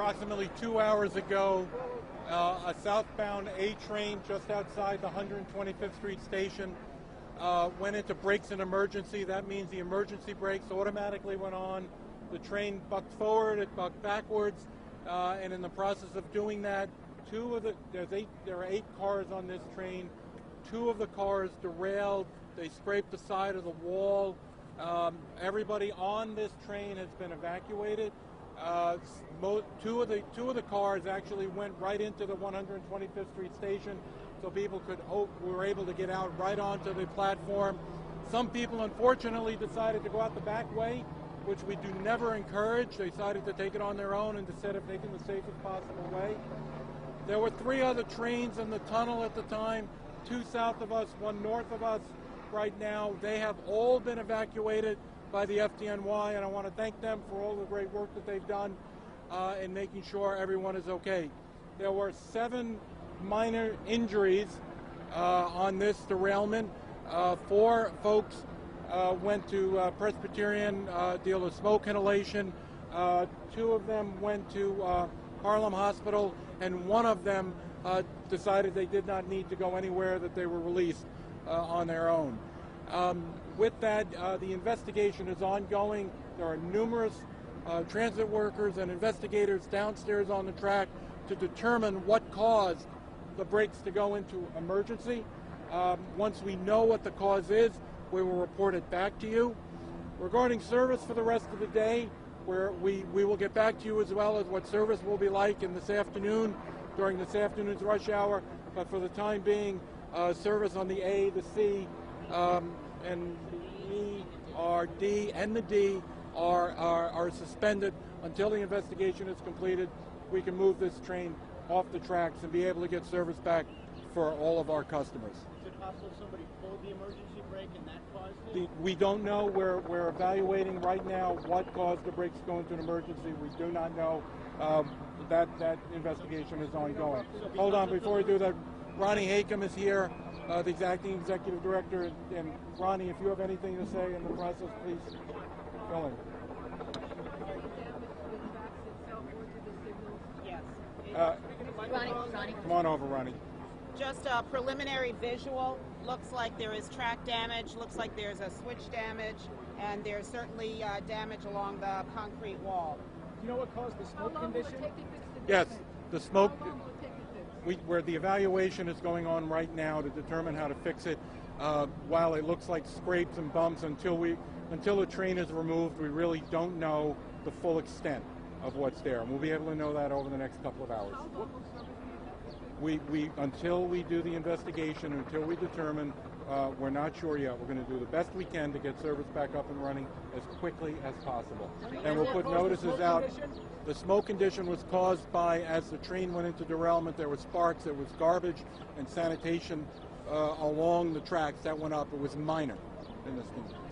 Approximately 2 hours ago, a southbound A train just outside the 125th Street station went into brakes in emergency. That means the emergency brakes automatically went on. The train bucked forward, it bucked backwards, and in the process of doing that, there are 8 cars on this train. 2 of the cars derailed. They scraped the side of the wall. Everybody on this train has been evacuated. 2 of the cars actually went right into the 125th Street station, so people were able to get out right onto the platform. Some people, unfortunately, decided to go out the back way, which we do never encourage. They decided to take it on their own instead of taking the safest possible way. There were 3 other trains in the tunnel at the time, 2 south of us, 1 north of us. Right now, they have all been evacuated by the FDNY, and I want to thank them for all the great work that they've done in making sure everyone is okay. There were 7 minor injuries on this derailment. 4 folks went to Presbyterian, deal with smoke inhalation. 2 of them went to Harlem Hospital, and 1 of them decided they did not need to go anywhere, that they were released on their own. With that, the investigation is ongoing. There are numerous transit workers and investigators downstairs on the track to determine what caused the brakes to go into emergency. Once we know what the cause is, we will report it back to you. Regarding service for the rest of the day, we will get back to you as well as what service will be like in this afternoon, during this afternoon's rush hour. But for the time being, service on the A, the C, and the E, R, D, and the D are suspended until the investigation is completed. We can move this train off the tracks and be able to get service back for all of our customers. Is it possible somebody pulled the emergency brake and that caused it? We don't know. We're evaluating right now what caused the brakes to go into an emergency. We do not know. That investigation is ongoing. Hold on, before we do that, Ronnie Hakem is here, the acting executive director. And Ronnie, if you have anything to say in the process, please fill in. Yes. Ronnie. Come on over, Ronnie. Just a preliminary visual. Looks like there is track damage, looks like there's a switch damage, and there's certainly damage along the concrete wall. Do you know what caused the smoke condition? Yes, the smoke, where the evaluation is going on right now to determine how to fix it. While it looks like scrapes and bumps, until the train is removed, we really don't know the full extent of what's there. And we'll be able to know that over the next couple of hours. Until we do the investigation, until we determine, we're not sure yet. We're going to do the best we can to get service back up and running as quickly as possible. And we'll put notices out. The smoke condition was caused by, as the train went into derailment, there was sparks, there was garbage and sanitation along the tracks that went up. It was minor in this instance.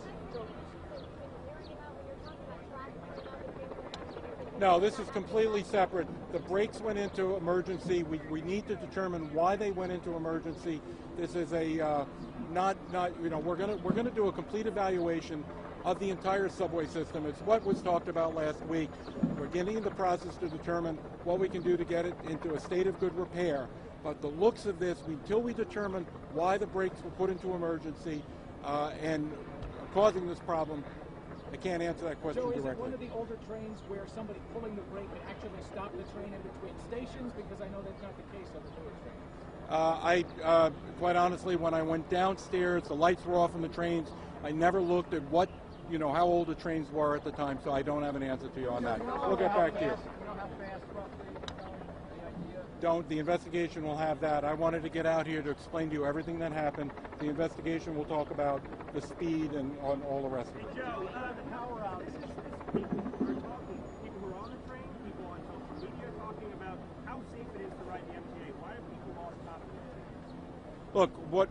No, this is completely separate. The brakes went into emergency. We need to determine why they went into emergency. This is a we're gonna do a complete evaluation of the entire subway system. It's what was talked about last week. We're getting in the process to determine what we can do to get it into a state of good repair. But the looks of this, until we determine why the brakes were put into emergency and causing this problem, I can't answer that question directly. Joe, is it one of the older trains where somebody pulling the brake can actually stop the train in between stations? Because I know that's not the case of the newer trains. Quite honestly, when I went downstairs, the lights were off on the trains. I never looked at how old the trains were at the time, so I don't have an answer to you on that. We'll get back to you. You know how fast roughly? The investigation will have that. I wanted to get out here to explain to you everything that happened. The investigation will talk about the speed and on all the rest of it. Hey Joe, the power outages, people who are on the train, people on social media talking about how safe it is to ride the MTA. Why have people lost confidence? Look,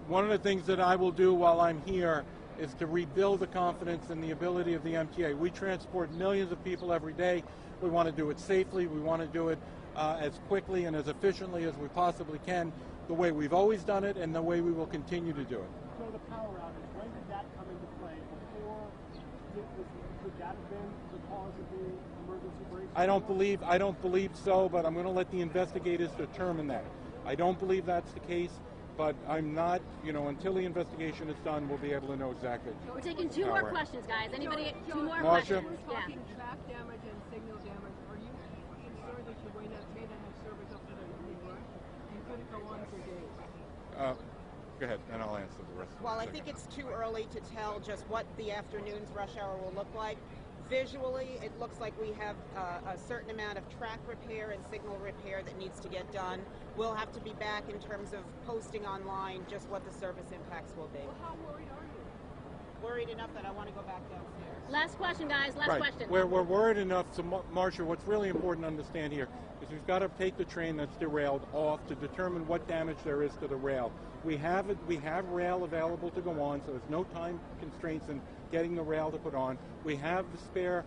one of the things that I will do while I'm here is to rebuild the confidence in the ability of the MTA. We transport millions of people every day. We want to do it safely. We want to do it as quickly and as efficiently as we possibly can, the way we've always done it and the way we will continue to do it. So the power outage, when did that come into play? Before, could that have been the cause of the emergency brakes? I don't believe so, but I'm going to let the investigators determine that. I don't believe that's the case, but I'm not, until the investigation is done, we'll be able to know exactly. We're taking two more questions, guys. Anybody? Two more Marsha? questions. We're talking track damage and signal damage. Are you concerned that you may not have service up to the evening rush? You couldn't go on for days. Go ahead, and I'll answer the rest of Well, the I second. think it's too early to tell just what the afternoon's rush hour will look like. Visually, it looks like we have a certain amount of track repair and signal repair that needs to get done. We'll have to be back in terms of posting online just what the service impacts will be. Well, how worried are you? Worried enough that I want to go back downstairs. Last question, guys. Last Right. question. We're worried enough. So, Marcia, what's really important to understand here is we've got to take the train that's derailed off to determine what damage there is to the rail. We have rail available to go on, so there's no time constraints in getting the rail to put on. We have the spare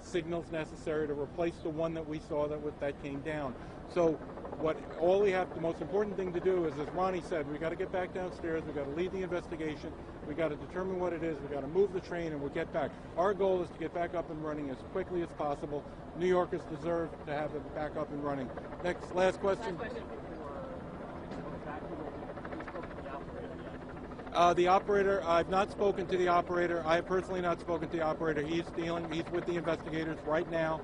signals necessary to replace the one that we saw that came down. So the most important thing to do is, as Ronnie said, we got to get back downstairs, we got to lead the investigation, we got to determine what it is, we got to move the train, and we'll get back. Our goal is to get back up and running as quickly as possible. New Yorkers deserve to have it back up and running. Last question. The operator, I've not spoken to the operator. I have personally not spoken to the operator. He's with the investigators right now.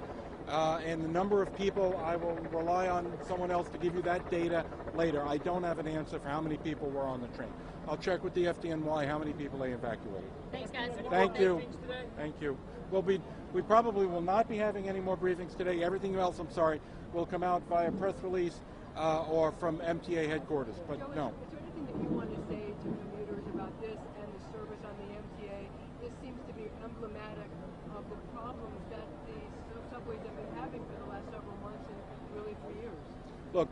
And the number of people, I will rely on someone else to give you that data later. I don't have an answer for how many people were on the train. I'll check with the FDNY how many people they evacuated. Thanks, guys. Thank you. Thank you. We probably will not be having any more briefings today. Everything else, I'm sorry, will come out via press release or from MTA headquarters. But no. Is there anything that you want to say to commuters about this and the service on the MTA? This seems to be emblematic of the problems that the subways have been having for the last several months and really for years. Look,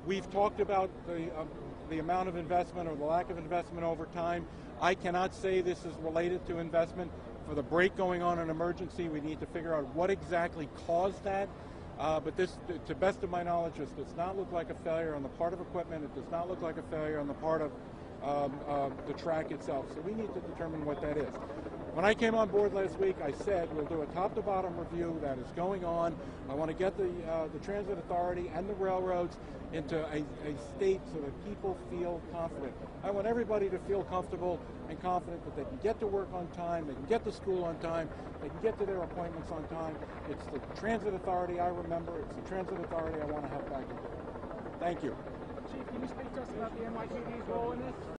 we've talked about the amount of investment or the lack of investment over time. I cannot say this is related to investment. For the break going on in emergency, we need to figure out what exactly caused that. But this, to the best of my knowledge, this does not look like a failure on the part of equipment. It does not look like a failure on the part of the track itself. So we need to determine what that is. When I came on board last week, I said we'll do a top-to-bottom review that is going on. I want to get the Transit Authority and the railroads into a state so that people feel confident. I want everybody to feel comfortable and confident that they can get to work on time, they can get to school on time, they can get to their appointments on time. It's the Transit Authority I remember. It's the Transit Authority I want to have back in. Thank you. Chief, can you speak to us about the NYPD's role in this?